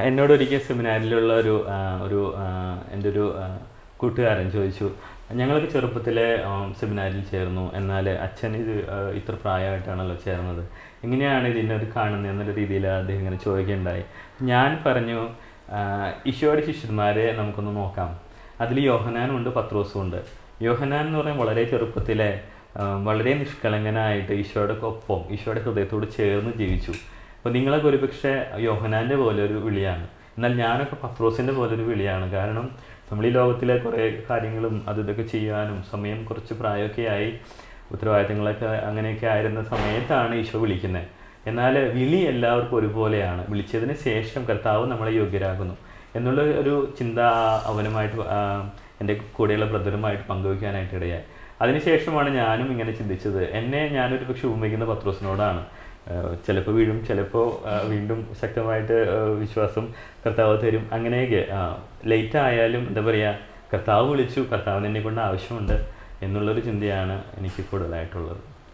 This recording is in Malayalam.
എന്നോട് ഒരിക്കൽ സെമിനാരിലുള്ള ഒരു എൻ്റെ ഒരു കൂട്ടുകാരൻ ചോദിച്ചു, ഞങ്ങൾക്ക് ചെറുപ്പത്തിലെ സെമിനാരിൽ ചേർന്നു, എന്നാൽ അച്ഛൻ ഇത്ര പ്രായമായിട്ടാണല്ലോ ചേർന്നത്, എങ്ങനെയാണ് ഇതിനൊരു കാണുന്നത് എന്നുള്ള രീതിയിൽ അദ്ദേഹം ഇങ്ങനെ ചോദിക്കുകയുണ്ടായി. ഞാൻ പറഞ്ഞു, ഈശോയുടെ ശിഷ്യന്മാരെ നമുക്കൊന്ന് നോക്കാം. അതിൽ യോഹന്നാനുണ്ട്, പത്രോസും ഉണ്ട്. യോഹന്നാൻ എന്ന് പറയുമ്പോൾ വളരെ ചെറുപ്പത്തിലെ വളരെ നിഷ്കളങ്കനായിട്ട് ഈശോയുടെ ഒപ്പം ഈശോയുടെ ഹൃദയത്തോട് ചേർന്ന് ജീവിച്ചു. അപ്പോൾ നിങ്ങളൊക്കെ ഒരുപക്ഷെ യോഹന്നാൻ്റെ പോലെ ഒരു വിളിയാണ്, എന്നാൽ ഞാനൊക്കെ പത്രോസിൻ്റെ പോലൊരു വിളിയാണ്. കാരണം നമ്മൾ ഈ ലോകത്തിലെ കുറേ കാര്യങ്ങളും ഇതൊക്കെ ചെയ്യാനും സമയം കുറച്ച് പ്രായമൊക്കെ ആയി, ഉത്തരവാദിത്തങ്ങളൊക്കെ അങ്ങനെയൊക്കെ ആയിരുന്ന സമയത്താണ് ഈശോ വിളിക്കുന്നത്. എന്നാൽ വിളി എല്ലാവർക്കും ഒരുപോലെയാണ്. വിളിച്ചതിന് ശേഷം കർത്താവ് നമ്മളെ യോഗ്യരാകുന്നു എന്നുള്ള ഒരു ചിന്ത അവനുമായിട്ട് എൻ്റെ കൂടെയുള്ള ബ്രദറുമായിട്ട് പങ്കുവയ്ക്കാനായിട്ട് ഇടയായി. അതിനുശേഷമാണ് ഞാനും ഇങ്ങനെ ചിന്തിച്ചത്. ഞാനൊരു പക്ഷെ ഉപമിക്കുന്ന പത്രോസിനോടാണ്. ചിലപ്പോൾ വീഴും, ചിലപ്പോൾ വീണ്ടും ശക്തമായിട്ട് വിശ്വാസം കർത്താവ് തരും. അങ്ങനെയൊക്കെ ലേറ്റ് ആയാലും എന്താ പറയുക, കർത്താവ് വിളിച്ചു, കർത്താവിന് എന്നെ കൊണ്ട് ആവശ്യമുണ്ട് എന്നുള്ളൊരു ചിന്തയാണ് എനിക്ക് കൂടുതലായിട്ടുള്ളത്.